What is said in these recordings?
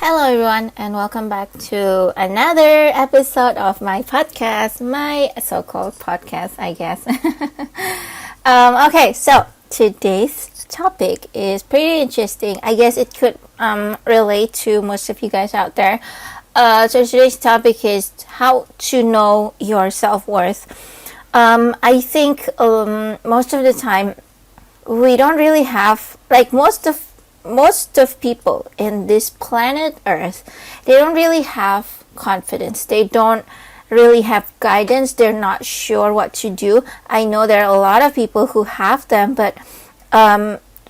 Hello, everyone, and welcome back to another episode of my podcast, my so-called podcast, I guess. Okay, so today's topic is pretty interesting. I guess it could relate to most of you guys out there. So today's topic is how to know your self-worth. I think most of the time we don't really have, like most of people in this planet Earth, they don't really have confidence. They don't really have guidance. They're not sure what to do. I know there are a lot of people who have them, but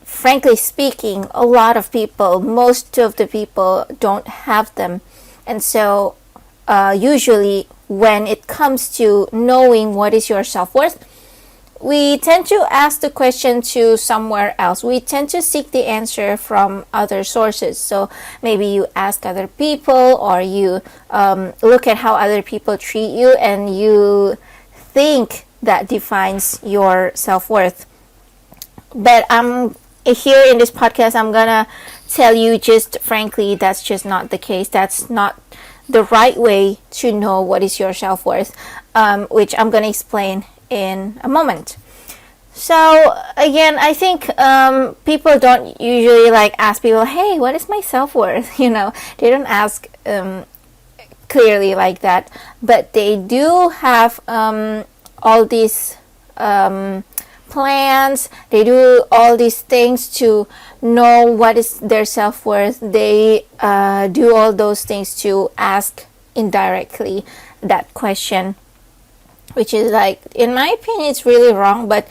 frankly speaking, a lot of people, most of the people don't have them. And so usually when it comes to knowing what is your self-worth, we tend to ask the question to somewhere else. We tend to seek the answer from other sources. So maybe you ask other people, or you look at how other people treat you, and you think that defines your self-worth. But here in this podcast, I'm gonna tell you just frankly, that's just not the case. That's not the right way to know what is your self-worth, which I'm gonna explain in a moment. So again, I think people don't usually ask people, hey, what is my self-worth? They don't ask clearly like that, but they do have all these plans. They do all these things to know what is their self-worth. They do all those things to ask indirectly that question, which is in my opinion, it's really wrong. But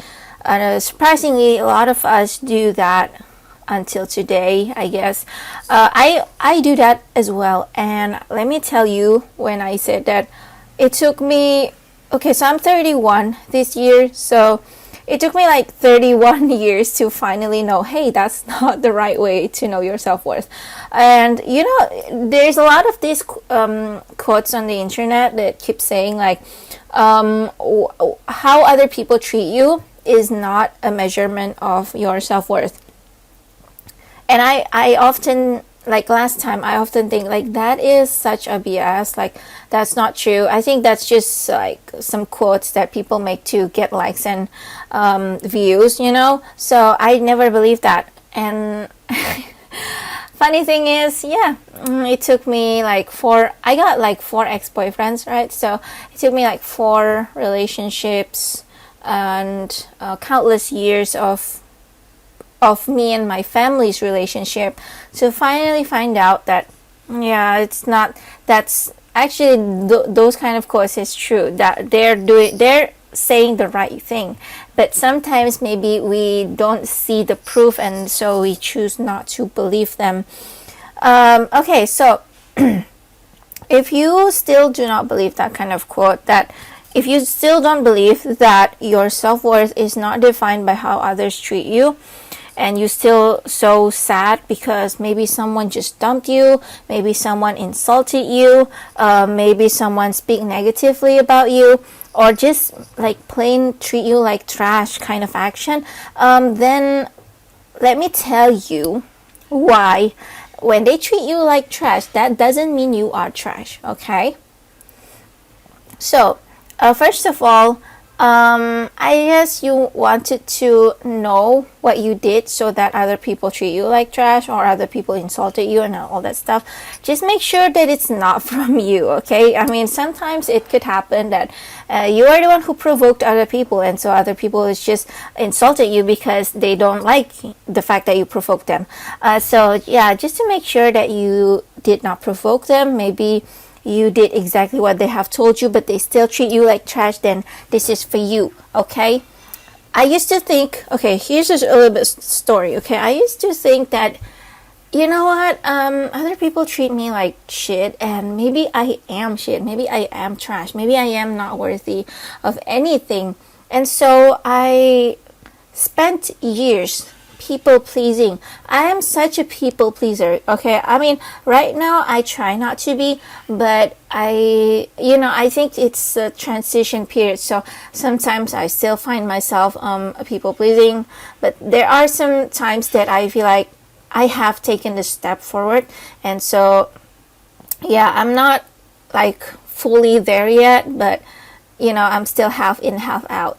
surprisingly, a lot of us do that until today, I guess. I do that as well. And let me tell you, when I said that, it took me, so I'm 31 this year. So it took me 31 years to finally know, hey, that's not the right way to know your self-worth. And there's a lot of these quotes on the internet that keep saying how other people treat you is not a measurement of your self-worth. And I often, last time, I often think that is such a BS. That's not true. I think that's just some quotes that people make to get likes and views, So I never believed that. And funny thing is, it took me I got 4 ex-boyfriends, right? So it took me 4 relationships and countless years of me and my family's relationship to finally find out that it's not, that's actually those kind of quotes is true, that they're saying the right thing, but sometimes maybe we don't see the proof, and so we choose not to believe them. So if you still do not believe that kind of quote, that if you still don't believe that your self-worth is not defined by how others treat you, and you still so sad because maybe someone just dumped you, maybe someone insulted you, maybe someone speak negatively about you, or just plain treat you like trash kind of action, then let me tell you why. When they treat you like trash, that doesn't mean you are trash, okay? So first of all, I guess you wanted to know what you did so that other people treat you like trash, or other people insulted you and all that stuff. Just make sure that it's not from you, okay? I mean, sometimes it could happen that you are the one who provoked other people, and so other people is just insulted you because they don't like the fact that you provoked them. Just to make sure that you did not provoke them, maybe you did exactly what they have told you, but they still treat you like trash, then this is for you, okay? I used to think, here's just a little bit story, okay? I used to think that, you know what, other people treat me like shit, and maybe I am shit, maybe I am trash, maybe I am not worthy of anything. And so I spent years people pleasing. I am such a people pleaser, okay? I mean, right now I try not to be, but I think it's a transition period, so sometimes I still find myself people pleasing, but there are some times that I feel like I have taken this step forward. And so yeah, I'm not like fully there yet, but I'm still half in, half out.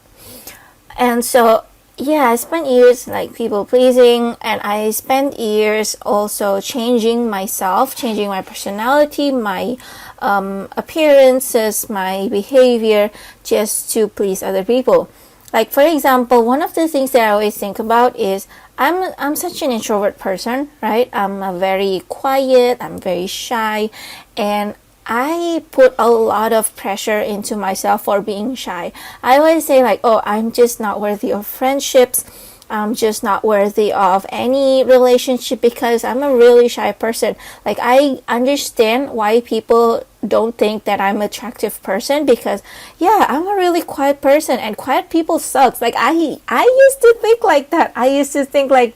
And so yeah, I spent years like people pleasing, and I spent years also changing myself, changing my personality, my appearances, my behavior, just to please other people. Like for example, one of the things that I always think about is I'm such an introvert person, right? I'm a very quiet, I'm very shy, and I put a lot of pressure into myself for being shy. I always say like, oh, I'm just not worthy of friendships. I'm just not worthy of any relationship because I'm a really shy person. Like I understand why people don't think that I'm an attractive person because yeah, I'm a really quiet person and quiet people sucks. Like I used to think like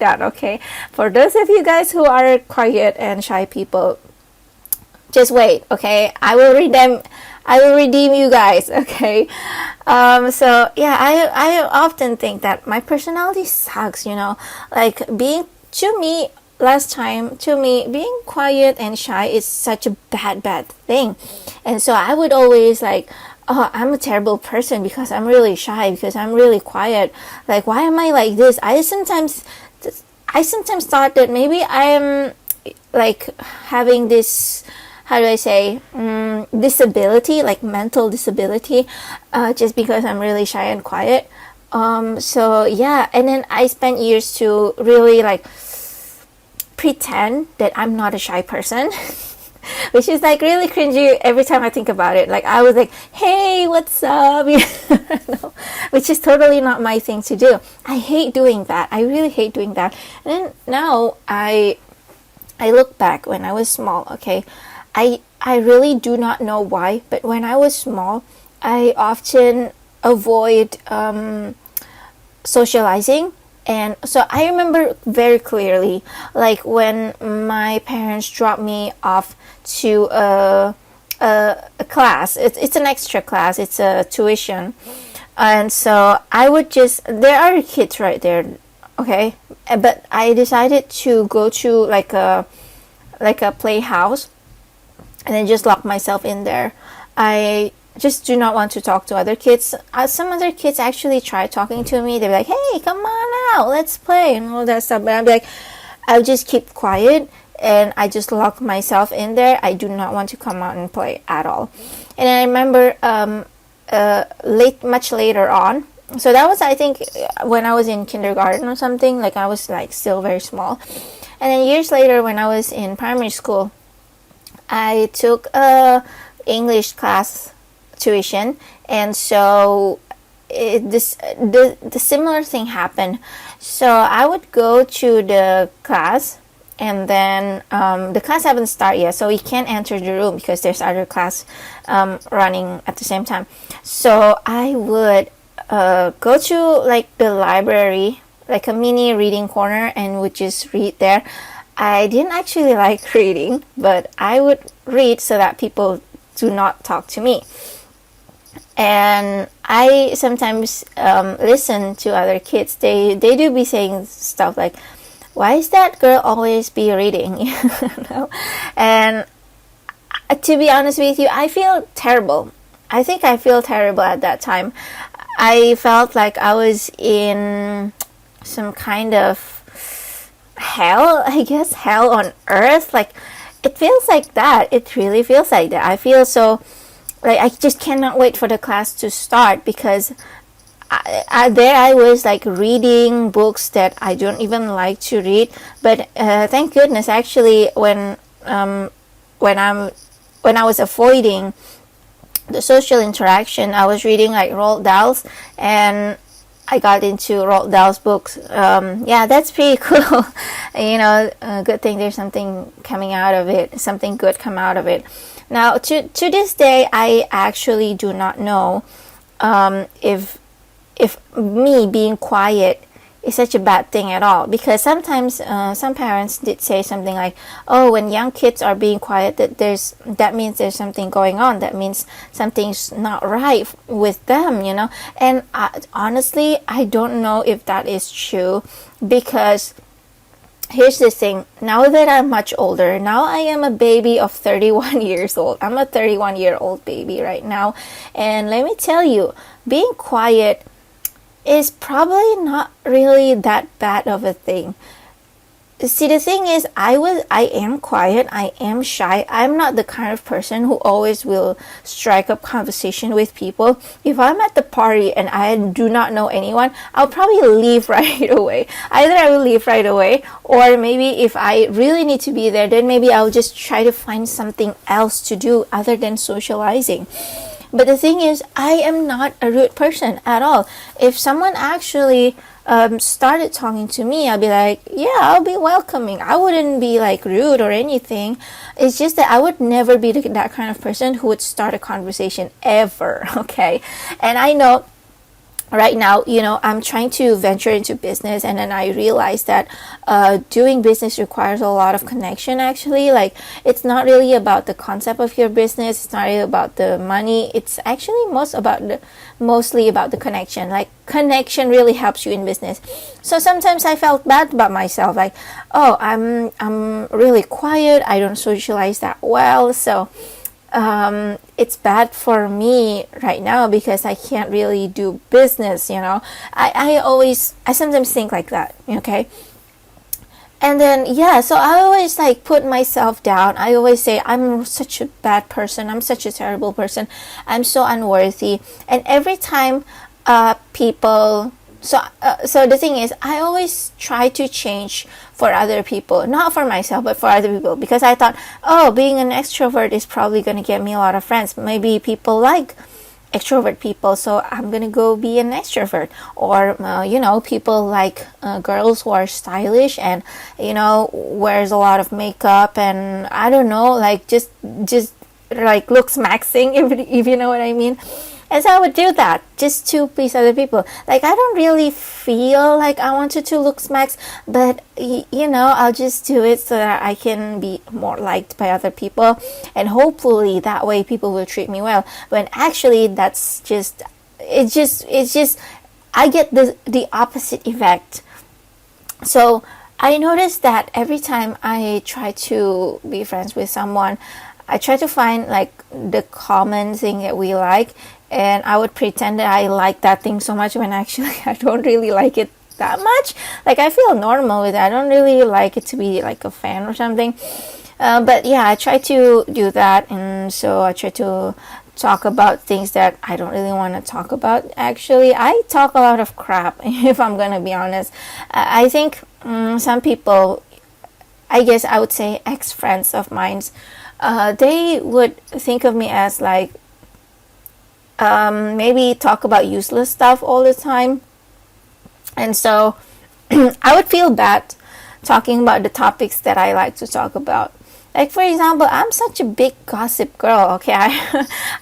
that. Okay? For those of you guys who are quiet and shy people, just wait, okay? I will redeem you guys, okay? So yeah, I often think that my personality sucks, like being being quiet and shy is such a bad thing. And so I would always like, oh, I'm a terrible person because I'm really shy, because I'm really quiet. Like, why am I like this? I sometimes thought that maybe I'm like having this, how do I say, disability, like mental disability, just because I'm really shy and quiet. So yeah, and then I spent years to really like pretend that I'm not a shy person, which is like really cringy every time I think about it. Like I was like, hey, what's up? No, which is totally not my thing to do. I hate doing that. I really hate doing that. And then now I look back when I was small, okay? I really do not know why, but when I was small, I often avoid socializing. And so I remember very clearly, like when my parents dropped me off to a class. It's an extra class. It's a tuition. And so I would there are kids right there, okay? But I decided to go to like a playhouse and then just lock myself in there. I just do not want to talk to other kids. Some other kids actually try talking to me. They're like, hey, come on out, let's play, and all that stuff. But I'm like, I'll just keep quiet and I just lock myself in there. I do not want to come out and play at all. And I remember much later on, so that was, I think, when I was in kindergarten or something, like I was like still very small. And then years later, when I was in primary school, I took a English class tuition, and so the similar thing happened. So I would go to the class, and then the class haven't started yet, so we can't enter the room because there's other class running at the same time. So I would go to like the library, like a mini reading corner, and would just read there. I didn't actually like reading, but I would read so that people do not talk to me. And I sometimes listen to other kids. They do be saying stuff like, why is that girl always be reading? And to be honest with you, I feel terrible. I think I feel terrible at that time. I felt like I was in some kind of hell, I guess, hell on earth. Like it feels like that. It really feels like that. I feel so like I just cannot wait for the class to start, because I was like reading books that I don't even like to read. But thank goodness, actually, when I was avoiding the social interaction, I was reading like Roald Dahl's, and I got into Roald Dahl's books. Yeah, that's pretty cool. Good thing there's something coming out of it, something good come out of it. Now, to this day, I actually do not know if me being quiet is such a bad thing at all, because sometimes some parents did say something like, oh, when young kids are being quiet, that means there's something going on, that means something's not right with them, and honestly, I don't know if that is true, because here's the thing. Now that I'm much older, now I am a baby of 31 years old. I'm a 31-year-old baby right now. And let me tell you, being quiet is probably not really that bad of a thing. See, the thing is, I am quiet, I am shy. I'm not the kind of person who always will strike up conversation with people. If I'm at the party and I do not know anyone, I'll probably leave right away. Either I will leave right away, or maybe if I really need to be there, then maybe I'll just try to find something else to do other than socializing. But the thing is, I am not a rude person at all. If someone actually started talking to me, I'll be like, yeah, I'll be welcoming. I wouldn't be like rude or anything. It's just that I would never be that kind of person who would start a conversation ever, okay? And I know right now, I'm trying to venture into business, and then I realized that doing business requires a lot of connection. Actually, like, it's not really about the concept of your business, it's not really about the money, it's actually mostly about the connection. Like, connection really helps you in business. So sometimes I felt bad about myself, like, oh, I'm really quiet, I don't socialize that well, so it's bad for me right now because I can't really do business, I sometimes think like that, okay? And then, so I always like put myself down. I always say, I'm such a bad person, I'm such a terrible person, I'm so unworthy. And every time people so the thing is, I always try to change for other people, not for myself, but for other people, because I thought, oh, being an extrovert is probably going to get me a lot of friends. Maybe people like extrovert people, so I'm going to go be an extrovert. Or, people like girls who are stylish and, wears a lot of makeup and, I don't know, like just like looks maxing, if you know what I mean. And so I would do that just to please other people. Like, I don't really feel like I wanted to look smacks, but I'll just do it so that I can be more liked by other people, and hopefully that way people will treat me well. When actually it's just I get the opposite effect. So I noticed that every time I try to be friends with someone, I try to find like the common thing that we like, and I would pretend that I like that thing so much when actually I don't really like it that much. Like, I feel normal with it. I don't really like it to be like a fan or something. But yeah, I try to do that, and so I try to talk about things that I don't really want to talk about. Actually, I talk a lot of crap, if I'm gonna be honest. I think some people, I guess I would say ex-friends of mine, they would think of me as like, maybe talk about useless stuff all the time. And so I would feel bad talking about the topics that I like to talk about. Like, for example, I'm such a big gossip girl, okay?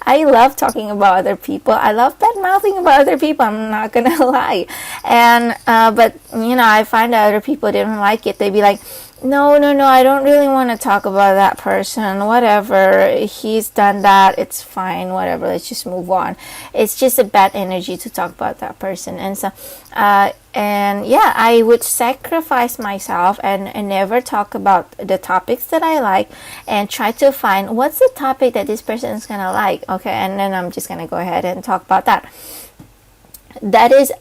I love talking about other people. I love bad-mouthing about other people, I'm not gonna lie. And, but, I find that other people didn't like it. They'd be like, no, I don't really want to talk about that person, whatever, he's done that, it's fine, whatever, let's just move on. It's just a bad energy to talk about that person. And so I would sacrifice myself and never talk about the topics that I like, and try to find what's the topic that this person is gonna like, okay, and then I'm just gonna go ahead and talk about that. That is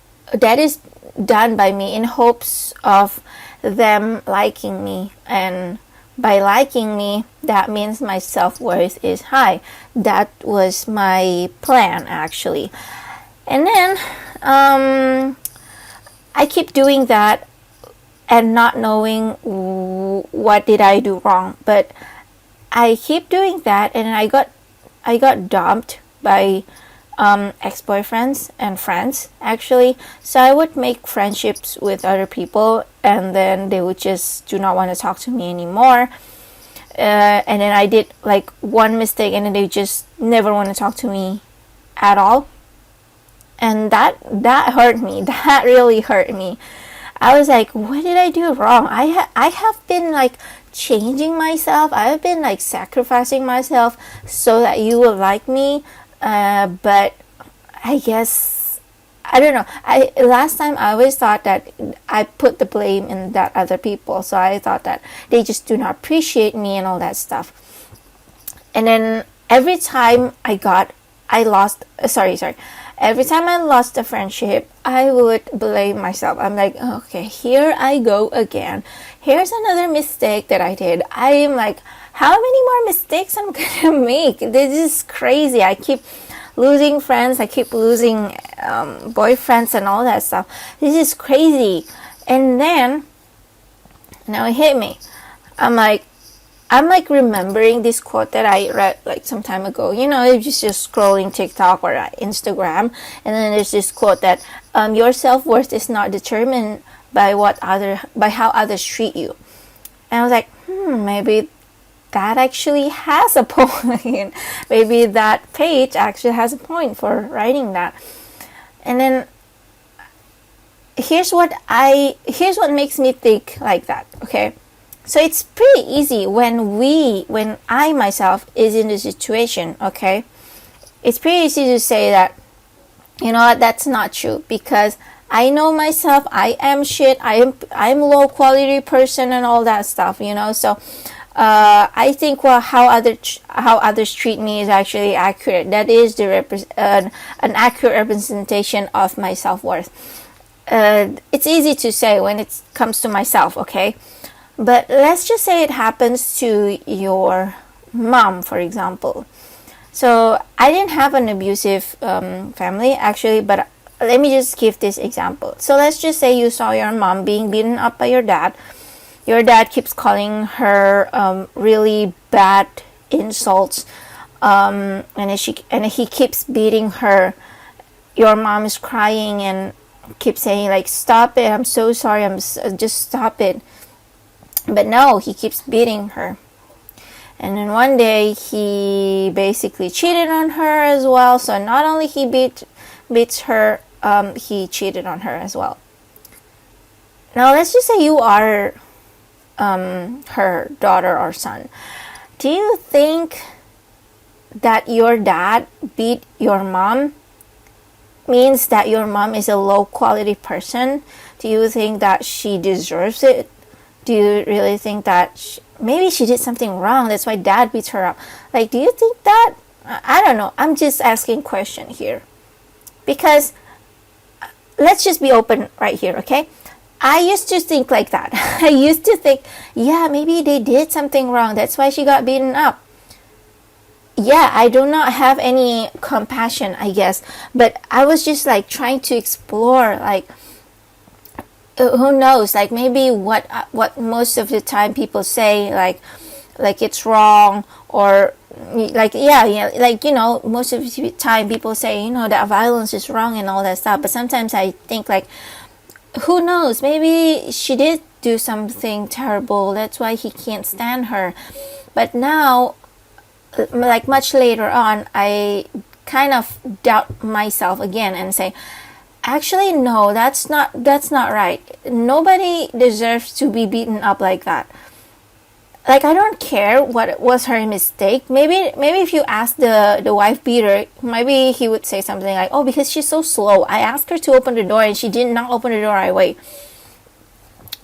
done by me in hopes of them liking me, and by liking me, that means my self-worth is high. That was my plan, actually. And then I keep doing that and not knowing what did I do wrong, but I keep doing that, and I got dumped by ex-boyfriends and friends, actually. So I would make friendships with other people, and then they would just do not want to talk to me anymore. And then I did like one mistake, and then they just never want to talk to me at all. And that hurt me. That really hurt me. I was like, what did I do wrong? I have been like changing myself. I have been like sacrificing myself so that you will like me. But I guess I don't know. I last time I always thought that I put the blame in that other people. So I thought that they just do not appreciate me and all that stuff. And then every time I lost, sorry. Every time I lost a friendship, I would blame myself. I'm like, okay, here I go again. Here's another mistake that I did. I am like, how many more mistakes I'm gonna make? This is crazy. I keep losing friends. I keep losing boyfriends and all that stuff. This is crazy. And then now it hit me. I'm like remembering this quote that I read like some time ago. You know, it's just scrolling TikTok or Instagram, and then there's this quote that your self-worth is not determined by how others treat you. And I was like, maybe that actually has a point. Maybe that page actually has a point for writing that. And then here's what makes me think like that, okay? So it's pretty easy when I myself is in the situation, okay? It's pretty easy to say that, you know what, that's not true, because I know myself, I am shit, I'm low quality person and all that stuff, you know. So I think how others treat me is actually accurate. That is an accurate representation of my self-worth. It's easy to say when it comes to myself, okay? But let's just say it happens to your mom, for example. So I didn't have an abusive family, actually, but let me just give this example. So let's just say you saw your mom being beaten up by your dad. Your dad keeps calling her really bad insults, and he keeps beating her. Your mom is crying and keeps saying like, "Stop it! I'm so sorry. Just stop it." But no, he keeps beating her. And then one day he basically cheated on her as well. So not only he beats her, he cheated on her as well. Now let's just say you are her daughter or son. Do you think that your dad beat your mom means that your mom is a low quality person? Do you think that she deserves it? Do you really think that maybe she did something wrong, that's why dad beats her up? Like, do you think that? I don't know. I'm just asking question here. Because let's just be open right here, okay? I used to think like that. I used to think, yeah, maybe they did something wrong, that's why she got beaten up. Yeah, I do not have any compassion, I guess. But I was just like trying to explore, like, who knows, like maybe what most of the time people say, like it's wrong, or like yeah, like, you know, most of the time people say, you know, that violence is wrong and all that stuff. But sometimes I think like, who knows, maybe she did do something terrible, that's why he can't stand her. But now, like much later on, I kind of doubt myself again and say, actually, no, that's not right. Nobody deserves to be beaten up like that. Like, I don't care what was her mistake. Maybe if you ask the wife beater, maybe he would say something like, oh, because she's so slow. I asked her to open the door and she did not open the door right away.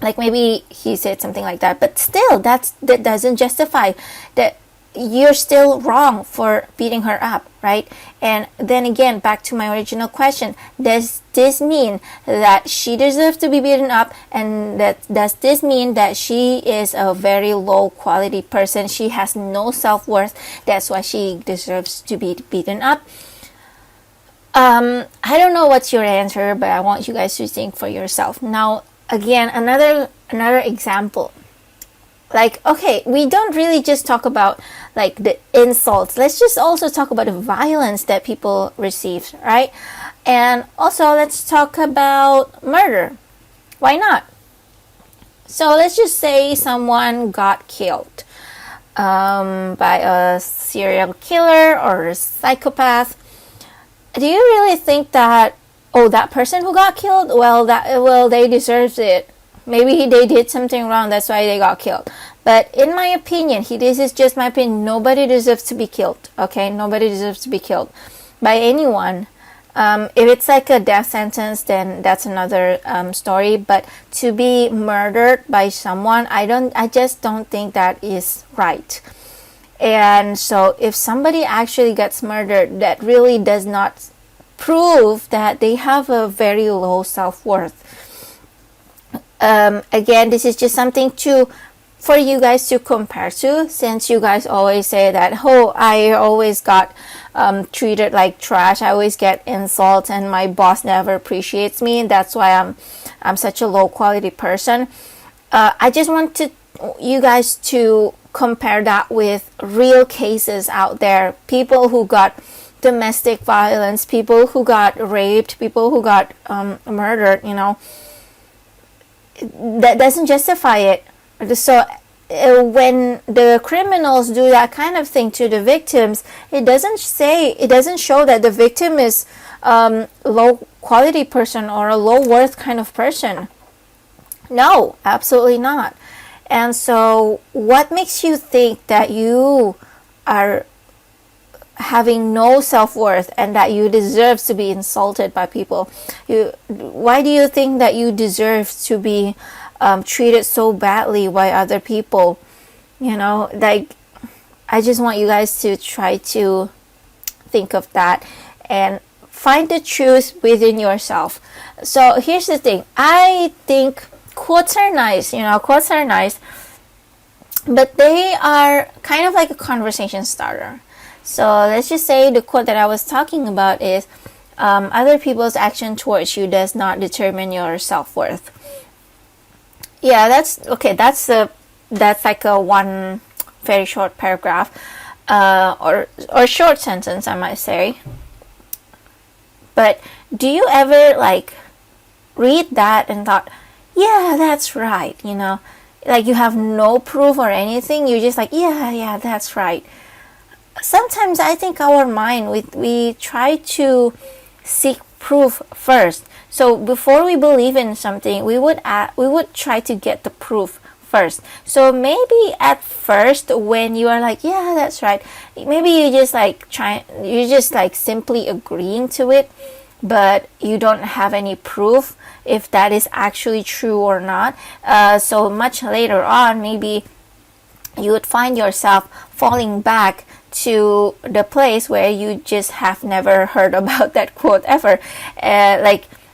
Like, maybe he said something like that. But still, that doesn't justify that you're still wrong for beating her up, right? And then again, back to my original question, does this mean that she deserves to be beaten up? And does this mean that she is a very low quality person? She has no self-worth, that's why she deserves to be beaten up? I don't know what's your answer, but I want you guys to think for yourself. Now, again, another example. Like, okay, we don't really just talk about like the insults. Let's just also talk about the violence that people receive, right? And also let's talk about murder. Why not? So let's just say someone got killed by a serial killer or a psychopath. Do you really think that, oh, that person who got killed, well, they deserved it? Maybe they did something wrong, that's why they got killed. But in my opinion, this is just my opinion, nobody deserves to be killed, okay? Nobody deserves to be killed by anyone. If it's like a death sentence, then that's another story. But to be murdered by someone, I just don't think that is right. And so if somebody actually gets murdered, that really does not prove that they have a very low self-worth. Again, this is just something for you guys to compare to, since you guys always say that, oh, I always got treated like trash, I always get insults, and my boss never appreciates me, and that's why I'm such a low quality person. I just want you guys to compare that with real cases out there. People who got domestic violence, people who got raped, people who got murdered, that doesn't justify it. So when the criminals do that kind of thing to the victims, it doesn't show that the victim is low quality person or a low worth kind of person. No, absolutely not. And so what makes you think that you are having no self-worth and that you deserve to be insulted by people? Why do you think that you deserve to be treated so badly by other people? I just want you guys to try to think of that and find the truth within yourself. So here's the thing. I think quotes are nice, but they are kind of like a conversation starter. So let's just say the quote that I was talking about is, other people's action towards you does not determine your self-worth. Yeah, that's okay. That's like a one very short paragraph, or short sentence, I might say. But do you ever read that and thought, yeah, that's right, like you have no proof or anything, you're just like, yeah, that's right. Sometimes I think our mind, we try to seek proof first. So before we believe in something, we would try to get the proof first. So maybe at first when you are like, yeah, that's right, maybe you just simply agreeing to it, but you don't have any proof if that is actually true or not. So much later on, maybe you would find yourself falling back to the place where you just have never heard about that quote ever.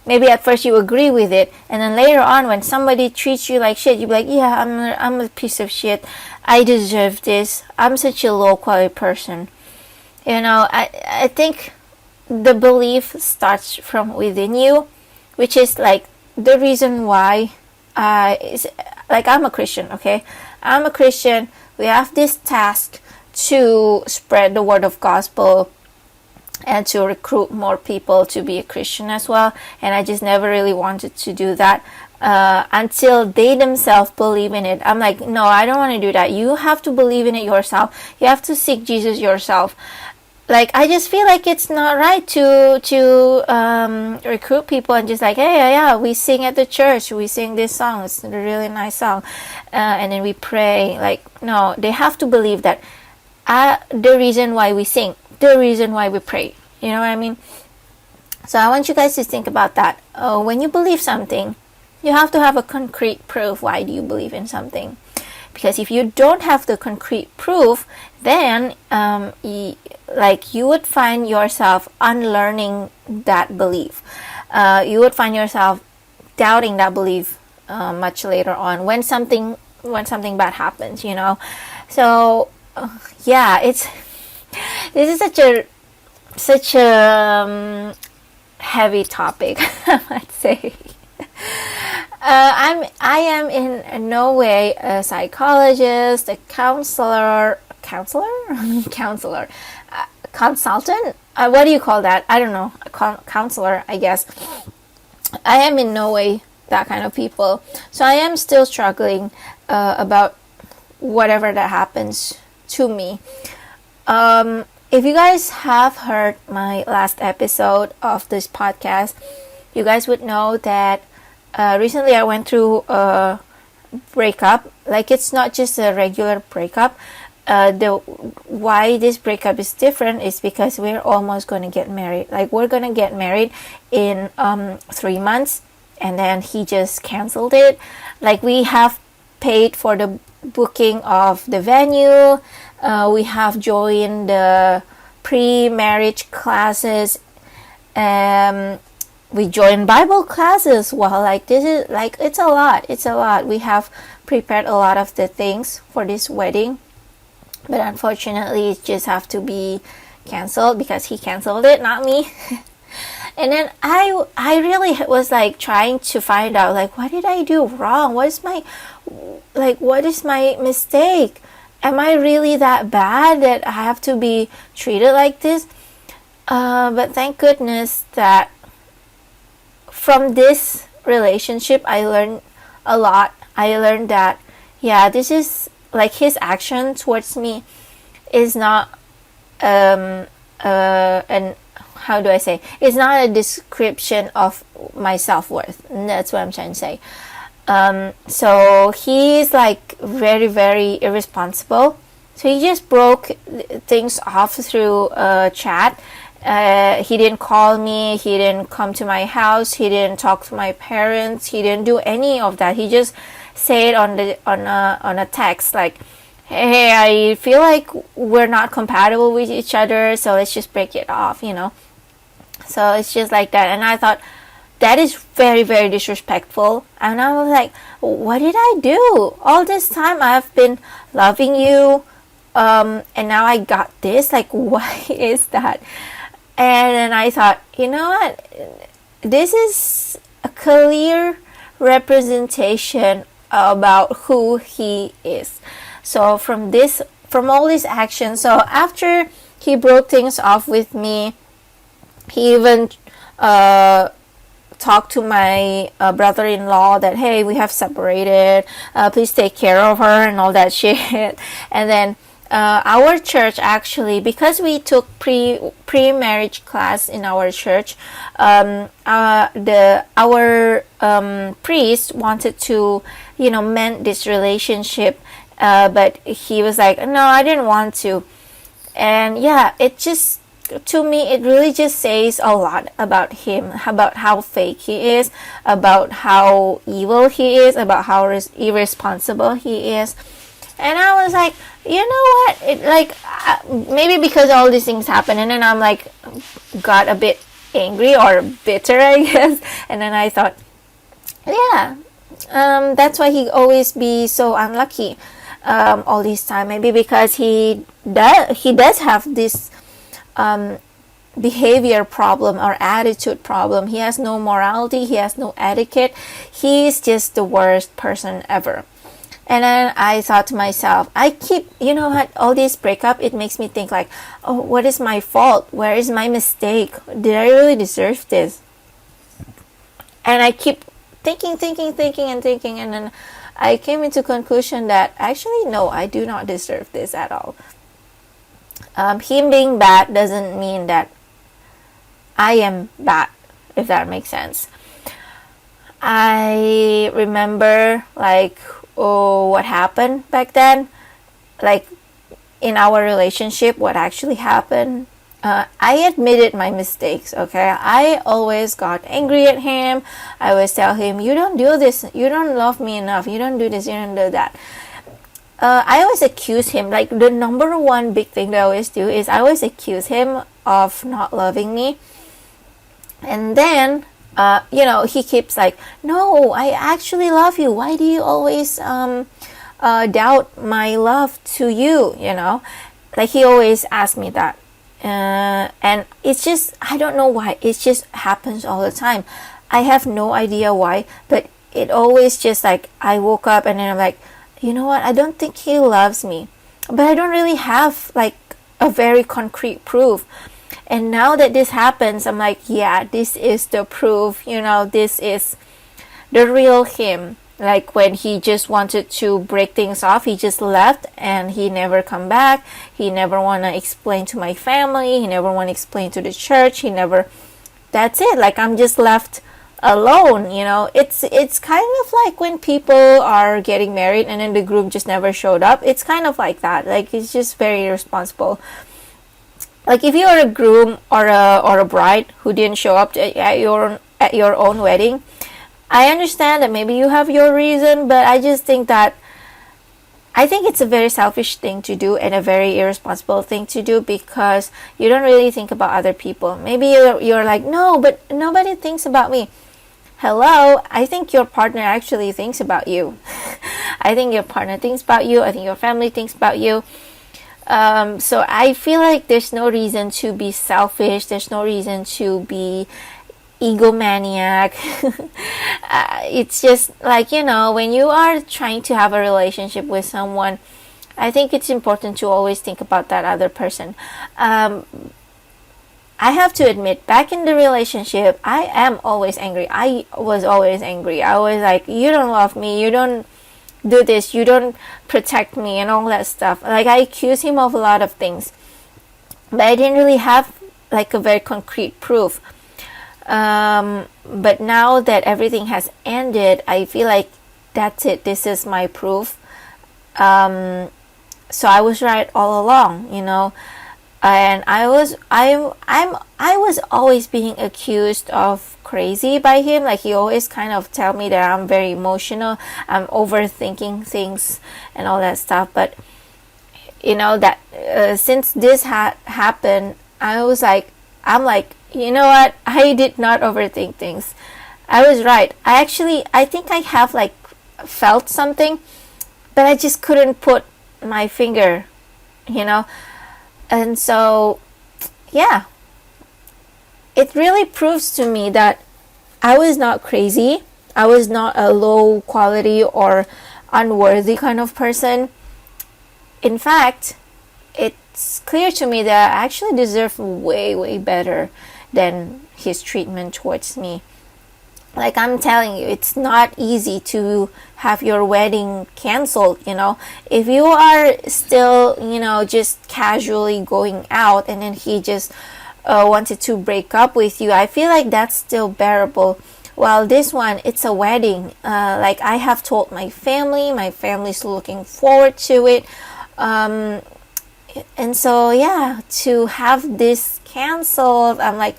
Maybe at first you agree with it, and then later on when somebody treats you like shit, you be like, yeah, I'm a piece of shit, I deserve this, I'm such a low quality person. I think the belief starts from within you, which is the reason why I'm a Christian, okay? I'm a Christian. We have this task to spread the word of gospel and to recruit more people to be a Christian as well. And I just never really wanted to do that until they themselves believe in it. I'm like, no, I don't want to do that. You have to believe in it yourself. You have to seek Jesus yourself. I just feel like it's not right to recruit people and just hey, we sing at the church, we sing this song, it's a really nice song, and then we pray. No, they have to believe that the reason why we sing, the reason why we pray, you know what I mean? So I want you guys to think about that. When you believe something, you have to have a concrete proof. Why do you believe in something? Because if you don't have the concrete proof, then you would find yourself unlearning that belief. You would find yourself doubting that belief much later on when something bad happens. So this is such a heavy topic, I might say. I am in no way a psychologist, a counselor, consultant. What do you call that? I don't know. Counselor, I guess. I am in no way that kind of people. So I am still struggling about whatever that happens to me. If you guys have heard my last episode of this podcast, you guys would know that recently I went through a breakup. It's not just a regular breakup. the why this breakup is different is because we're almost going to get married. Like, we're going to get married in 3 months, and then he just canceled it. Like, we have paid for the booking of the venue. We have joined the pre-marriage classes. We joined Bible classes. Well, like, this is like, it's a lot. We have prepared a lot of the things for this wedding, but unfortunately it just have to be canceled because he canceled it, not me. And then I really was like trying to find out, like, what did I do wrong? What is my mistake? Am I really that bad that I have to be treated like this? But thank goodness that from this relationship I learned a lot. I learned that, yeah, this is like, his action towards me is not an how do I say, it's not a description of my self-worth. That's what I'm trying to say. So he's like very, very irresponsible. So he just broke things off through chat. He didn't call me, he didn't come to my house, he didn't talk to my parents, he didn't do any of that. He just said on a text, like, hey, I feel like we're not compatible with each other, so let's just break it off, you know. So it's just like that. And I thought, that is very, very disrespectful. And I was like, what did I do? All this time I've been loving you, and now I got this. Like, why is that? And then I thought, you know what? This is a clear representation about who he is. So from all these actions, so after he broke things off with me, he even talked to my brother-in-law that, hey, we have separated, please take care of her and all that shit. And then our church, actually, because we took pre-marriage class in our church, our priest wanted to, you know, mend this relationship, but he was like, no, I didn't want to. And yeah, it just, to me, it really just says a lot about him, about how fake he is, about how evil he is, about how irresponsible he is. And I was like, you know what? It, like, maybe because all these things happen, and then I'm like, got a bit angry or bitter, I guess. And then I thought, yeah, that's why he always be so unlucky all this time. Maybe because he does have this behavior problem or attitude problem. He has no morality, he has no etiquette, he's just the worst person ever. And then I thought to myself, you know what, all this breakup, it makes me think like, oh, what is my fault? Where is my mistake? Did I really deserve this? And I keep thinking, and then I came into conclusion that actually, no, I do not deserve this at all. Him being bad doesn't mean that I am bad, if that makes sense. I remember, like, what happened back then, like, in our relationship, what actually happened. I admitted my mistakes, okay? I always got angry at him. I always tell him, you don't do this, you don't love me enough, you don't do this, you don't do that. I always accuse him, like, the number one big thing that I always do is I always accuse him of not loving me. And then, you know, he keeps like, no, I actually love you. Why do you always doubt my love to you, you know? Like, he always asks me that. And it's just, I don't know why. It just happens all the time. I have no idea why, but it always just like, I woke up and then I'm like, you know what? I don't think he loves me. But I don't really have like a very concrete proof. And now that this happens, I'm like, yeah, this is the proof, you know, this is the real him. Like, when he just wanted to break things off, he just left and he never come back. He never want to explain to my family. He never want to explain to the church. That's it. Like, I'm just left alone. It's kind of like when people are getting married and then the groom just never showed up. It's kind of like that. Like, it's just very irresponsible. Like, if you're a groom or a bride who didn't show up at your own wedding, I understand that maybe you have your reason, but I think it's a very selfish thing to do and a very irresponsible thing to do, because you don't really think about other people. Maybe you're like, no, but nobody thinks about me. Hello, I think your partner actually thinks about you. I think your partner thinks about you. I think your family thinks about you. So I feel like there's no reason to be selfish. There's no reason to be egomaniac. It's just like, when you are trying to have a relationship with someone, I think it's important to always think about that other person. I have to admit, back in the relationship, I am always angry. I was always angry. I was like, you don't love me, you don't do this, you don't protect me, and all that stuff. Like, I accused him of a lot of things, but I didn't really have like a very concrete proof. But now that everything has ended, I feel like that's it. This is my proof. So I was right all along, and I was always being accused of crazy by him. Like, he always kind of tell me that I'm very emotional, I'm overthinking things and all that stuff. But that since this had happened, I'm like, you know what? I did not overthink things. I was right. I think I have like felt something, but I just couldn't put my finger, And so, yeah, it really proves to me that I was not crazy. I was not a low quality or unworthy kind of person. In fact, it's clear to me that I actually deserve way, way better than his treatment towards me. Like, I'm telling you, it's not easy to have your wedding canceled, If you are still, just casually going out and then he just wanted to break up with you, I feel like that's still bearable. Well, this one, it's a wedding. Like, I have told my family's looking forward to it. And so, yeah, to have this canceled, I'm like,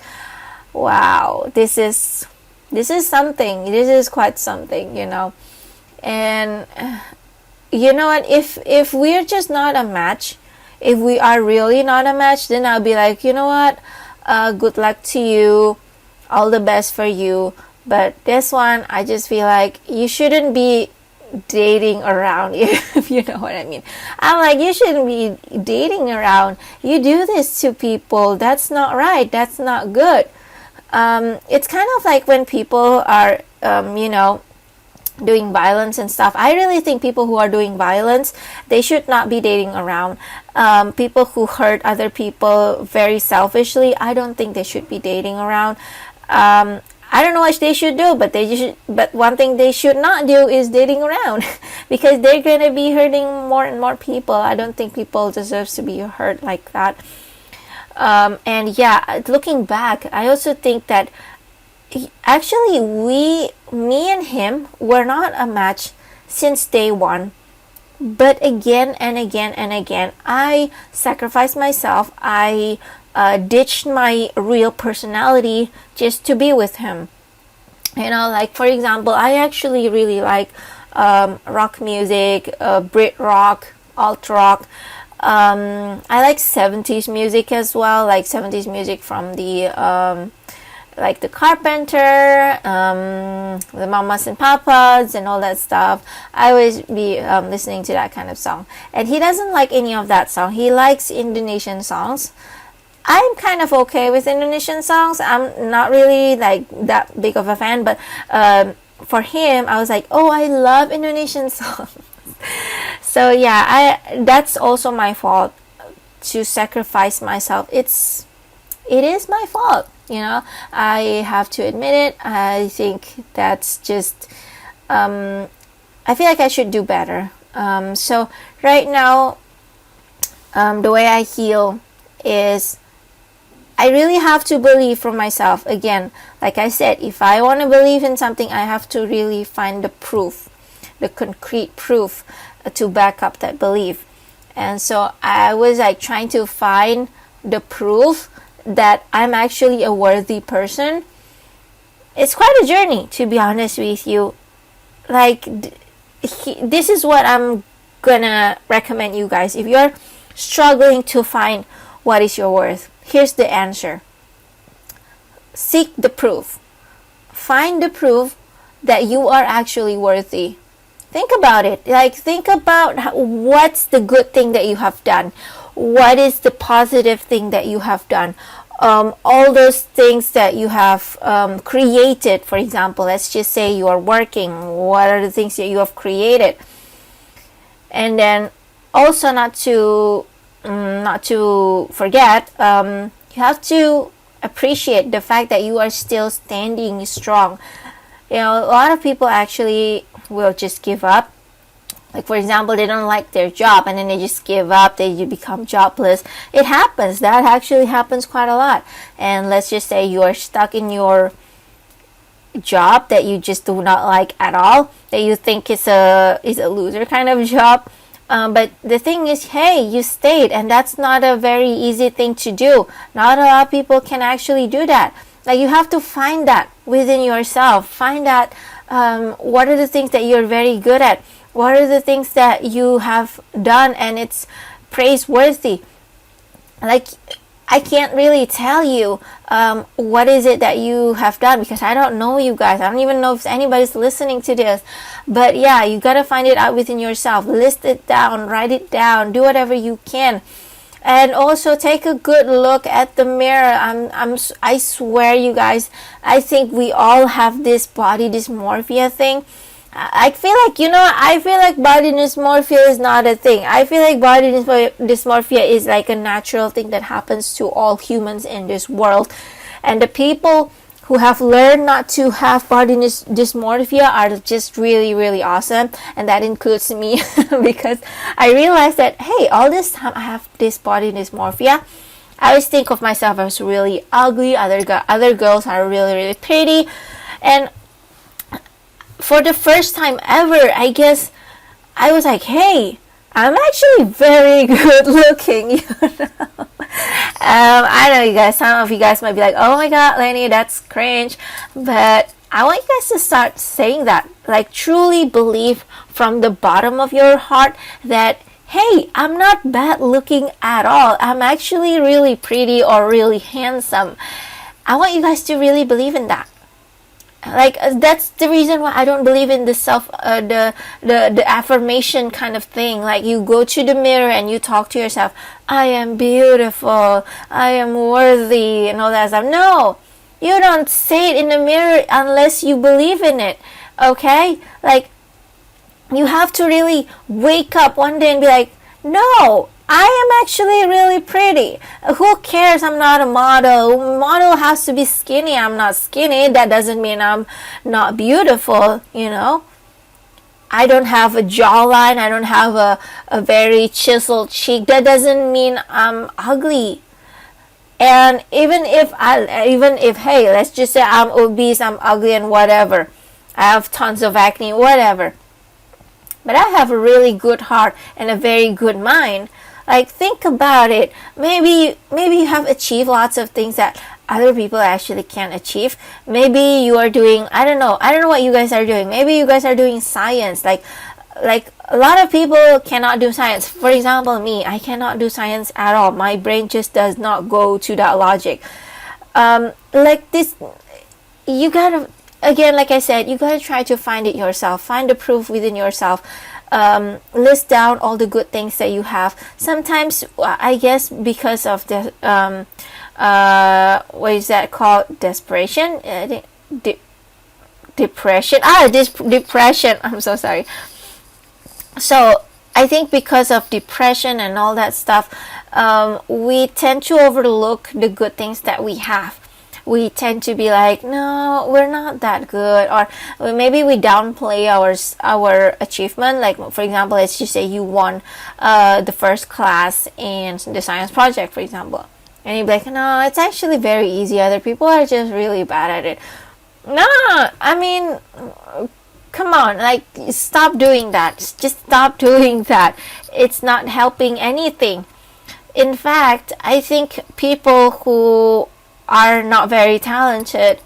wow, this is something. This is quite something, And you know what? If we're just not a match, if we are really not a match, then I'll be like, you know what? Good luck to you. All the best for you. But this one, I just feel like you shouldn't be dating around, if you know what I mean. I'm like, you shouldn't be dating around. You do this to people. That's not right. That's not good. It's kind of like when people are, doing violence and stuff. I really think people who are doing violence, they should not be dating around. People who hurt other people very selfishly, I don't think they should be dating around. I don't know what they should do, but one thing they should not do is dating around because they're going to be hurting more and more people. I don't think people deserve to be hurt like that. And yeah, looking back, I also think that actually me and him were not a match since day one. But again and again and again, I sacrificed myself. I ditched my real personality just to be with him. Like, for example, I actually really like rock music, Brit rock, alt rock. I like 70s music as well, like 70s music from the like the Carpenter, the Mamas and Papas, and all that stuff. I always be listening to that kind of song. And he doesn't like any of that song. He likes Indonesian songs. I'm kind of okay with Indonesian songs. I'm not really like that big of a fan, but for him, I was like, oh, I love Indonesian songs. So yeah, that's also my fault to sacrifice myself. It is my fault, I have to admit it. I think that's just I feel like I should do better. So right now, the way I heal is I really have to believe for myself. Again, like I said, if I want to believe in something, I have to really find the proof, the concrete proof to back up that belief. And so I was like trying to find the proof that I'm actually a worthy person. It's quite a journey, to be honest with you. Like, this is what I'm gonna recommend you guys. If you're struggling to find what is your worth, here's the answer. Seek the proof. Find the proof that you are actually worthy. Think about it. Like, think about what's the good thing that you have done. What is the positive thing that you have done? All those things that you have created. For example, let's just say you are working. What are the things that you have created? And then also not to forget, you have to appreciate the fact that you are still standing strong. You know, a lot of people actually will just give up. Like, for example, they don't like their job and then they just give up, they become jobless. It happens. That actually happens quite a lot. And let's just say you are stuck in your job that you just do not like at all, that you think is a loser kind of job. But the thing is, hey, you stayed, and that's not a very easy thing to do. Not a lot of people can actually do that. Like, you have to find that within yourself. Find out what are the things that you're very good at. What are the things that you have done and it's praiseworthy. Like, I can't really tell you what is it that you have done, because I don't know you guys. I don't even know if anybody's listening to this. But yeah, you gotta find it out within yourself. List it down, write it down, do whatever you can. And also take a good look at the mirror. I swear, you guys, I think we all have this body dysmorphia thing. I feel like body dysmorphia is not a thing. I feel like body dysmorphia is like a natural thing that happens to all humans in this world. And the people who have learned not to have body dysmorphia are just really, really awesome. And that includes me, because I realized that, hey, all this time I have this body dysmorphia. I always think of myself as really ugly. Other girls are really, really pretty. And for the first time ever, I guess I was like, hey, I'm actually very good looking, you know. I know you guys, some of you guys might be like, oh my god, Lenny, that's cringe. But I want you guys to start saying that. Like, truly believe from the bottom of your heart that, hey, I'm not bad looking at all. I'm actually really pretty or really handsome. I want you guys to really believe in that. Like, that's the reason why I don't believe in the the affirmation kind of thing. Like, you go to the mirror and you talk to yourself, I am beautiful, I am worthy, and all that stuff. No, you don't say it in the mirror unless you believe in it. Okay? Like, you have to really wake up one day and be like, no, I am actually really pretty. Who cares? I'm not a model. Model has to be skinny. I'm not skinny. That doesn't mean I'm not beautiful, you know. I don't have a jawline. I don't have a very chiseled cheek. That doesn't mean I'm ugly. And even if hey, let's just say I'm obese, I'm ugly and whatever. I have tons of acne, whatever. But I have a really good heart and a very good mind. Like, think about it. Maybe you have achieved lots of things that other people actually can't achieve. Maybe you are doing, I don't know what you guys are doing. Maybe you guys are doing science. Like a lot of people cannot do science. For example, me, I cannot do science at all. My brain just does not go to that logic. Like this, you gotta, again, like I said, you gotta try to find it yourself. Find the proof within yourself. List down all the good things that you have. Sometimes, I guess, because of the what is that called? Desperation, depression. Depression. I'm so sorry. So I think because of depression and all that stuff, we tend to overlook the good things that we have. We tend to be like, no, we're not that good, or maybe we downplay our achievement. Like, for example, let's just say you won the first class in the science project, for example. And you'd be like, no, it's actually very easy. Other people are just really bad at it. No, I mean, come on, like, stop doing that. Just stop doing that. It's not helping anything. In fact, I think people who are not very talented,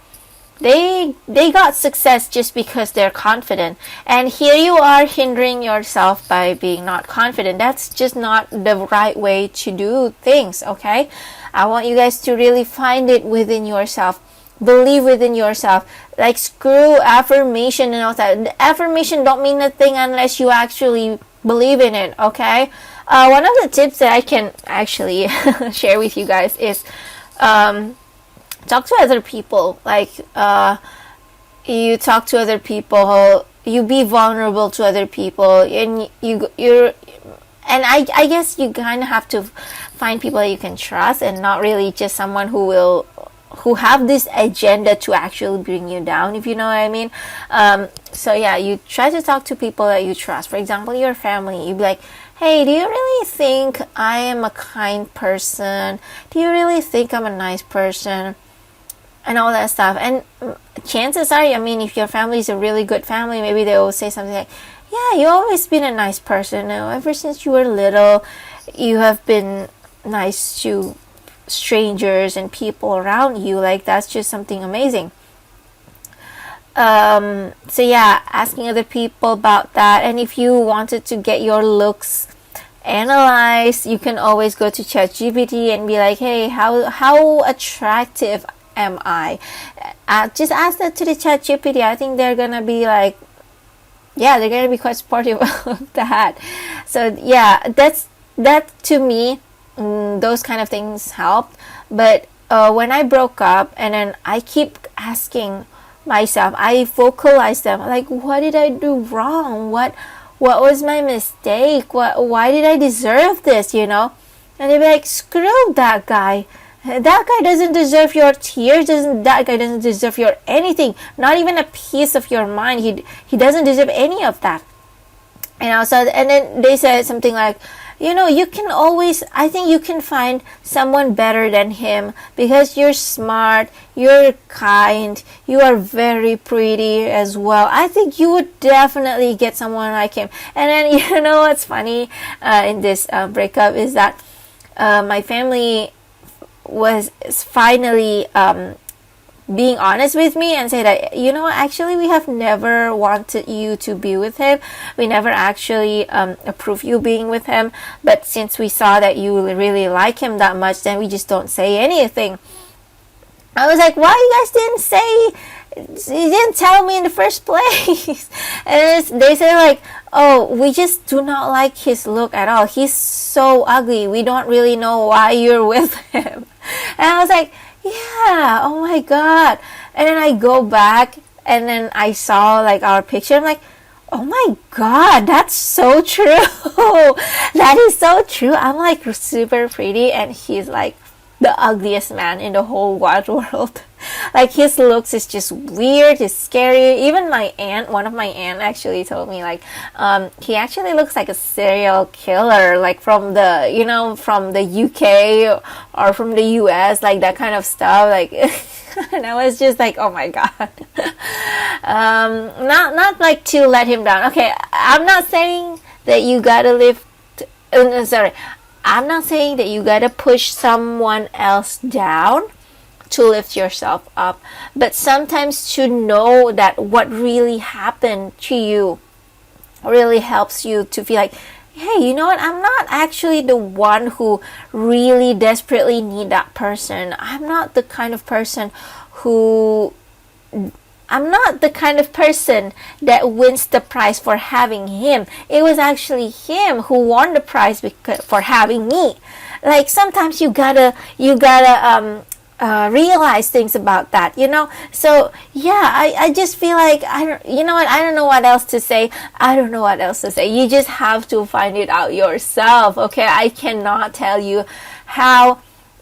they got success just because they're confident. And here you are hindering yourself by being not confident. That's just not the right way to do things, okay? I want you guys to really find it within yourself. Believe within yourself. Like, screw affirmation and all that. The affirmation don't mean a thing unless you actually believe in it, okay? One of the tips that I can actually share with you guys is talk to other people. Like, you talk to other people, you be vulnerable to other people, and I guess you kind of have to find people that you can trust, and not really just someone who have this agenda to actually bring you down, if you know what I mean. So yeah, you try to talk to people that you trust. For example, your family. You'd be like, hey, do you really think I am a kind person? Do you really think I'm a nice person? And all that stuff. And chances are, I mean, if your family is a really good family, maybe they will say something like, yeah, you've always been a nice person. Ever since you were little, you have been nice to strangers and people around you. Like, that's just something amazing. So yeah, asking other people about that. And if you wanted to get your looks analyzed, you can always go to ChatGPT and be like, hey, how attractive am I? Just ask that to the ChatGPT. I think they're gonna be like, yeah, they're gonna be quite supportive of that. So yeah, that to me, those kind of things helped. But when I broke up, and then I keep asking myself, I vocalize them, like, what did I do wrong? What was my mistake? Why did I deserve this? You know? And they'd be like, screw that guy. That guy doesn't deserve your tears. That guy doesn't deserve your anything. Not even a piece of your mind. He doesn't deserve any of that. And also, and then they said something like, you can always, I think you can find someone better than him because you're smart, you're kind, you are very pretty as well. I think you would definitely get someone like him. And then, you know what's funny in this breakup is that my family was finally being honest with me and say that, actually we have never wanted you to be with him. We never actually approved you being with him. But since we saw that you really like him that much, then we just don't say anything. I was like, why you guys didn't say, you didn't tell me in the first place? And they said like, oh, we just do not like his look at all. He's so ugly. We don't really know why you're with him. And I was like, yeah, oh my god. And then I go back and then I saw like our picture. I'm like, oh my god, that's so true. That is so true. I'm like super pretty and he's like the ugliest man in the whole wide world. Like, his looks is just weird, it's scary. Even one of my aunt actually told me like, he actually looks like a serial killer, like from the, from the UK or from the US, like that kind of stuff. Like, and I was just like, oh my god. Not like to let him down. Okay, I'm not saying that you gotta I'm not saying that you gotta push someone else down to lift yourself up, but sometimes to know that what really happened to you really helps you to feel like, hey, you know what, I'm not actually the one who really desperately need that person. I'm not the kind of person that wins the prize for having him. It was actually him who won the prize for having me. Like, sometimes you gotta realize things about that, So yeah, I just feel like I don't know what else to say. You just have to find it out yourself, okay? I cannot tell you how.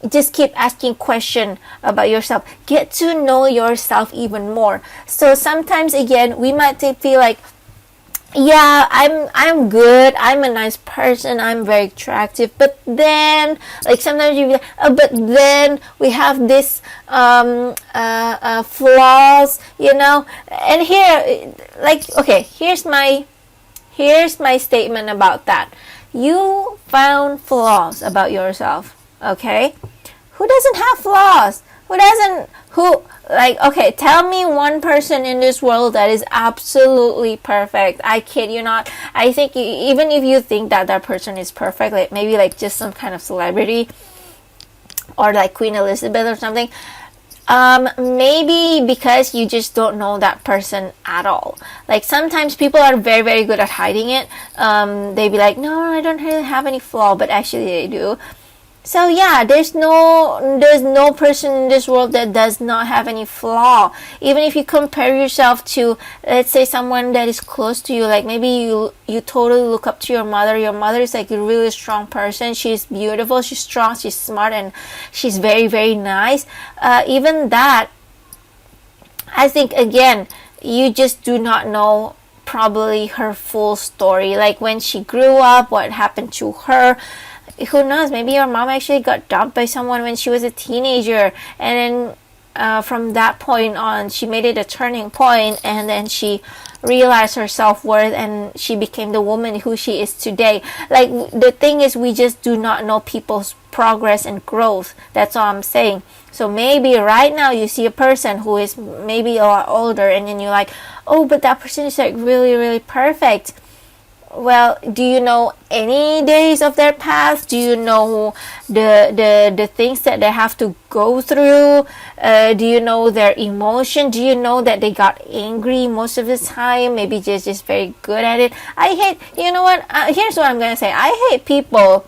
Just keep asking questions about yourself. Get to know yourself even more. So sometimes, again, we might feel like, yeah, I'm good, I'm a nice person, I'm very attractive, but then like sometimes you be like, oh, but then we have this flaws, you know. And here, like, okay, here's my statement about that. You found flaws about yourself, okay? Who doesn't have flaws? Who, like, okay, tell me one person in this world that is absolutely perfect. I kid you not. I think even if you think that that person is perfect, like maybe like just some kind of celebrity or like Queen Elizabeth or something, maybe because you just don't know that person at all. Like sometimes people are very, very good at hiding it. They be like, no, I don't really have any flaw, but actually they do. So yeah, there's no person in this world that does not have any flaw. Even if you compare yourself to, let's say, someone that is close to you, like maybe you totally look up to your mother. Your mother is like a really strong person. She's beautiful, she's strong, she's smart, and she's very, very nice. Even that, I think, again, you just do not know probably her full story, like when she grew up, what happened to her. Who knows, maybe your mom actually got dumped by someone when she was a teenager, and then from that point on she made it a turning point, and then she realized her self-worth and she became the woman who she is today. Like, the thing is, we just do not know people's progress and growth. That's all I'm saying. So maybe right now you see a person who is maybe a lot older, and then you're like, oh, but that person is like really, really perfect. Well, do you know any days of their past? Do you know the things that they have to go through? Do you know their emotion? Do you know that they got angry most of the time? Maybe just very good at it. I hate, you know what? Here's what I'm gonna say. I hate people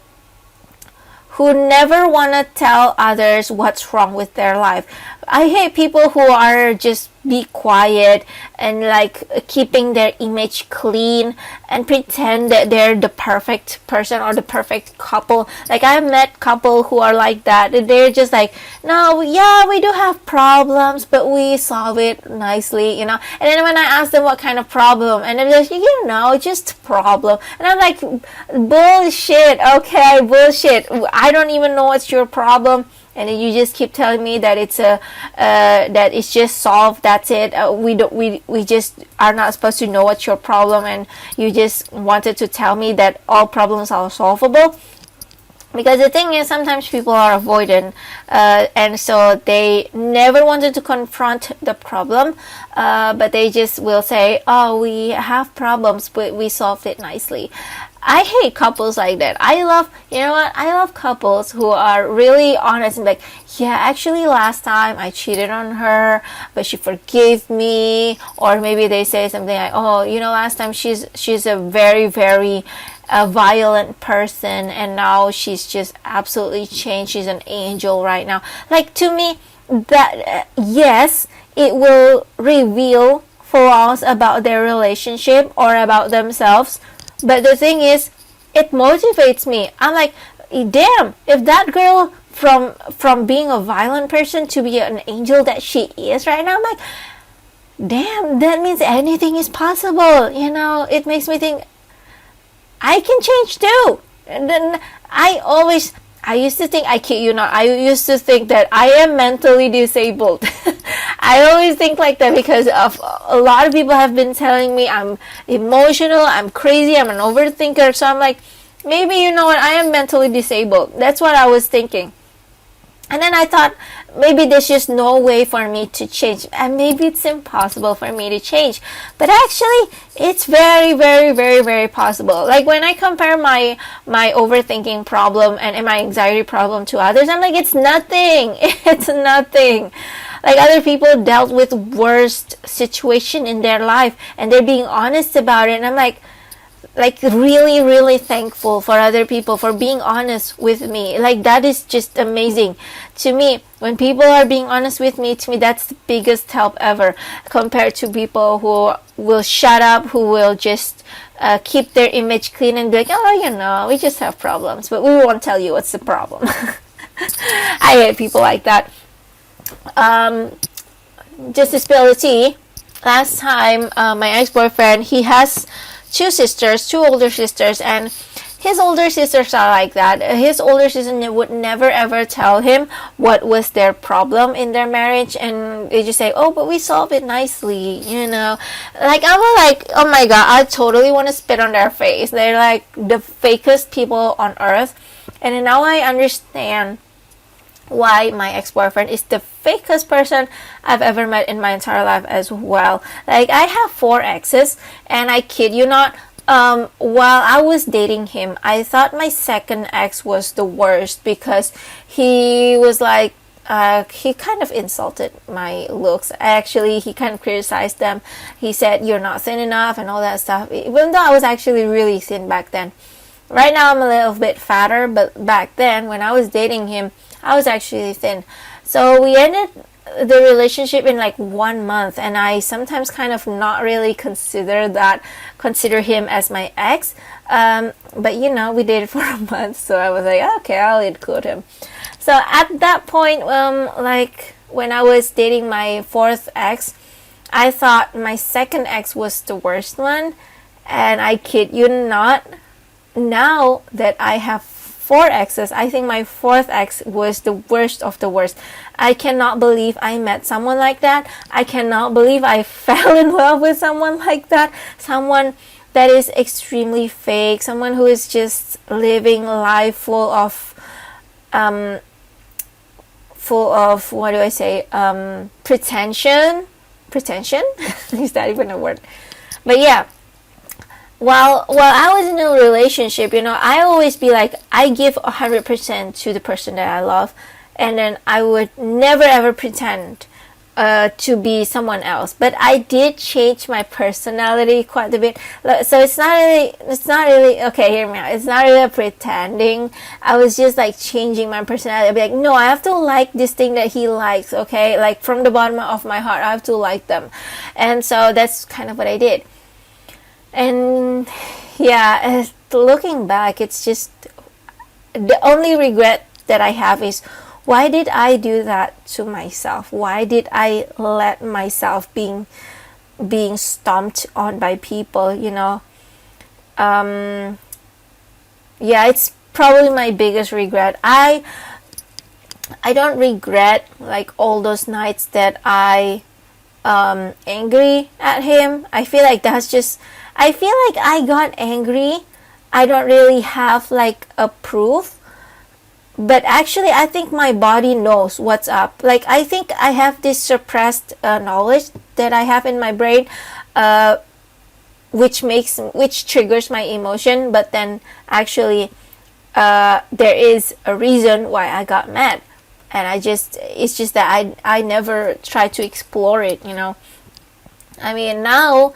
who never want to tell others what's wrong with their life. I hate people who are just be quiet and like keeping their image clean and pretend that they're the perfect person or the perfect couple. Like, I've met couple who are like that. They're just like, no, yeah, we do have problems, but we solve it nicely, you know. And then when I ask them what kind of problem, and they're like, you know, just problem. And I'm like, bullshit. Okay, bullshit. I don't even know what's your problem, and then you just keep telling me that it's that it's just solved. That's it. We just are not supposed to know what's your problem, and you just wanted to tell me that all problems are solvable. Because the thing is, sometimes people are avoidant, and so they never wanted to confront the problem, but they just will say, oh, we have problems, but we solved it nicely. I hate couples like that. I love, you know what? I love couples who are really honest and like, yeah, actually last time I cheated on her, but she forgave me. Or maybe they say something like, oh, you know, last time she's a very, very violent person, and now she's just absolutely changed. She's an angel right now. Like, to me, that yes, it will reveal flaws about their relationship or about themselves. But the thing is, it motivates me. I'm like, damn, if that girl from being a violent person to be an angel that she is right now, I'm like, damn, that means anything is possible. You know, it makes me think I can change too. And then I used to think, I kid you not, I used to think that I am mentally disabled. I always think like that because of a lot of people have been telling me I'm emotional, I'm crazy, I'm an overthinker. So I'm like, maybe, you know what, I am mentally disabled. That's what I was thinking. And then I thought, maybe there's just no way for me to change, and maybe it's impossible for me to change. But actually, it's very, very, very, very possible. Like, when I compare my overthinking problem and my anxiety problem to others, I'm like, it's nothing. It's nothing. Like, other people dealt with worst situation in their life, and they're being honest about it. And I'm like really, really thankful for other people for being honest with me. Like, that is just amazing to me. When people are being honest with me, to me, that's the biggest help ever, compared to people who will shut up, who will just keep their image clean and be like, oh, you know, we just have problems, but we won't tell you what's the problem. I hate people like that. Just to spill the tea, last time my ex-boyfriend, he has two sisters, two older sisters, and his older sisters are like that. His older sister would never ever tell him what was their problem in their marriage, and they just say, "Oh, but we solved it nicely," you know. Like I'm like, oh my god, I totally want to spit on their face. They're like the fakest people on earth, and now I understand why my ex-boyfriend is the fakest person I've ever met in my entire life as well. Like I have 4 exes, and I kid you not, while I was dating him, I thought my second ex was the worst because he was like, he kind of insulted my looks. Actually, he kind of criticized them. He said, "You're not thin enough," and all that stuff. Even though I was actually really thin back then. Right now, I'm a little bit fatter, but back then, when I was dating him, I was actually thin. So we ended the relationship in like 1 month, and I sometimes kind of not really consider him as my ex, but you know, we dated for a month, so I was like, okay, I'll include him. So at that point, like when I was dating my 4th ex, I thought my second ex was the worst one, and I kid you not, now that I have 4 exes, I think my 4th ex was the worst of the worst. I cannot believe I met someone like that. I cannot believe I fell in love with someone like that. Someone that is extremely fake. Someone who is just living life full of what do I say? Pretension? Is that even a word? But yeah. While I was in a relationship, you know, I always be like, I give 100% to the person that I love, and then I would never ever pretend to be someone else. But I did change my personality quite a bit. So it's not really okay, hear me out. It's not really pretending. I was just like changing my personality. I'd be like, no, I have to like this thing that he likes, okay? Like from the bottom of my heart, I have to like them. And so that's kind of what I did. And yeah, looking back, it's just the only regret that I have is, why did I do that to myself? Why did I let myself being stomped on by people, you know? Yeah, it's probably my biggest regret. I don't regret like all those nights that I angry at him. I feel like I got angry. I don't really have like a proof, but actually I think my body knows what's up. Like I think I have this suppressed knowledge that I have in my brain, which triggers my emotion, but then actually there is a reason why I got mad, and it's just that I never try to explore it, you know. I mean, now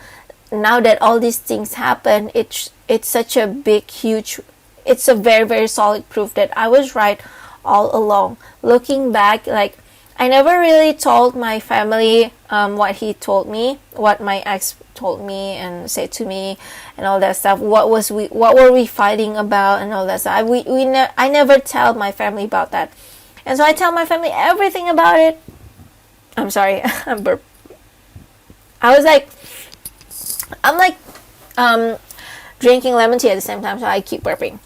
that all these things happen, it's such a big, huge, it's a very, very solid proof that I was right all along. Looking back, like, I never really told my family what he told me, what my ex told me and said to me, and all that stuff. What were we fighting about, and all that stuff. I never tell my family about that, and so I tell my family everything about it. I'm sorry, I'm burp. I'm drinking lemon tea at the same time, so I keep burping.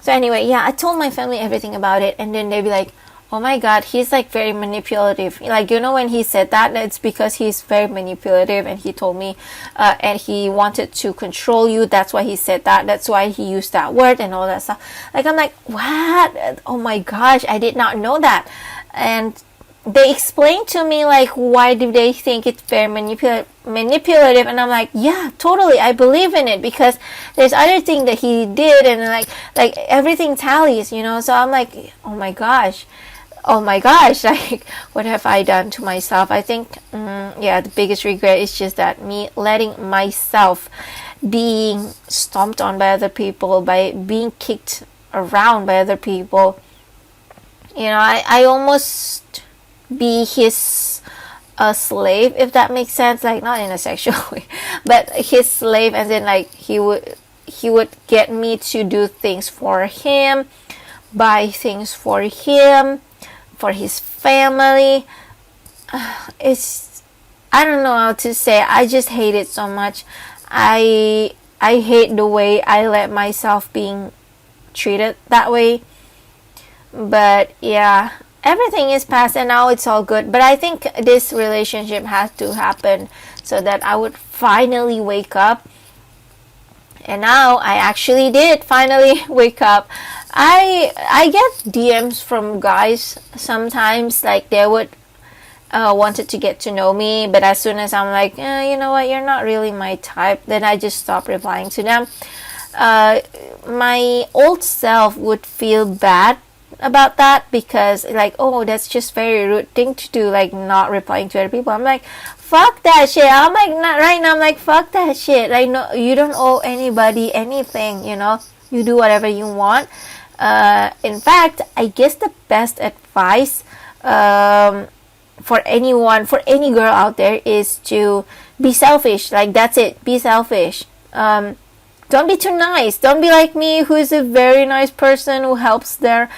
So anyway, yeah, I told my family everything about it, and then they'd be like, oh my god, he's like very manipulative. Like, you know, when he said that, it's because he's very manipulative, and he told me, and he wanted to control you. That's why he said that. That's why he used that word and all that stuff. Like, I'm like, what? Oh my gosh, I did not know that. And they explained to me, like, why do they think it's very manipulative, and I'm like, yeah, totally, I believe in it, because there's other thing that he did, and like everything tallies, you know. So I'm like, oh my gosh, like, what have I done to myself? I think, yeah, the biggest regret is just that me letting myself being stomped on by other people, by being kicked around by other people. You know, I almost be his slave, if that makes sense. Like, not in a sexual way, but his slave, as in like he would get me to do things for him, buy things for him, for his family. I don't know how to say. I just hate it so much. I I hate the way I let myself being treated that way. But yeah, everything is past and now it's all good. But I think this relationship has to happen so that I would finally wake up. And now I actually did finally wake up. I get DMs from guys sometimes, like they would wanted to get to know me, but as soon as I'm like, you know what, you're not really my type, then I just stop replying to them. My old self would feel bad about that, because like, oh, that's just very rude thing to do, like not replying to other people. I'm like, fuck that shit. I'm like, not right now, I'm like, fuck that shit. Like, no, you don't owe anybody anything, you know, you do whatever you want. In fact, I guess the best advice for anyone, for any girl out there, is to be selfish. Like, that's it, be selfish. Don't be too nice. Don't be like me, who is a very nice person who helps their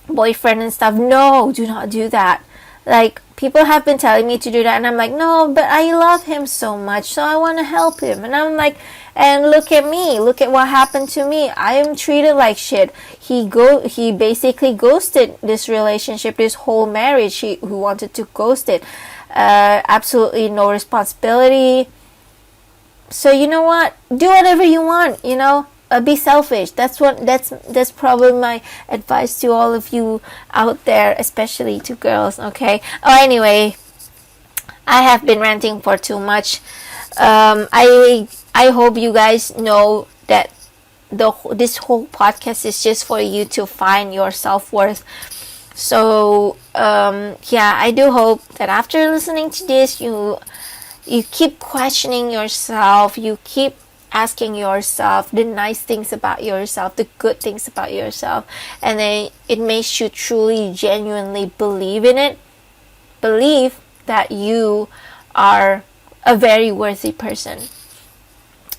boyfriend and stuff. No, do not do that. Like, people have been telling me to do that, and I'm like, no, but I love him so much, so I want to help him. And I'm like, and look at me, look at what happened to me. I am treated like shit. He basically ghosted this relationship, this whole marriage. Who wanted to ghost it. Absolutely no responsibility. So you know what? Do whatever you want. You know, be selfish. That's probably my advice to all of you out there, especially to girls. Okay. Oh, anyway, I have been ranting for too much. I hope you guys know that this whole podcast is just for you to find your self-worth. So yeah, I do hope that after listening to this, you keep questioning yourself, you keep asking yourself the nice things about yourself, the good things about yourself, and then it makes you truly, genuinely believe in it. Believe that you are a very worthy person.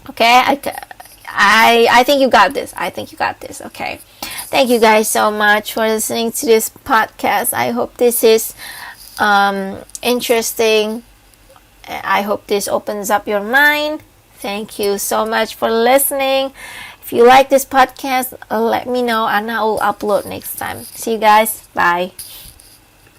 Okay, I think you got this. I think you got this. Okay, thank you guys so much for listening to this podcast. I hope this is interesting. I hope this opens up your mind. Thank you so much for listening. If you like this podcast, let me know and I will upload next time. See you guys. Bye.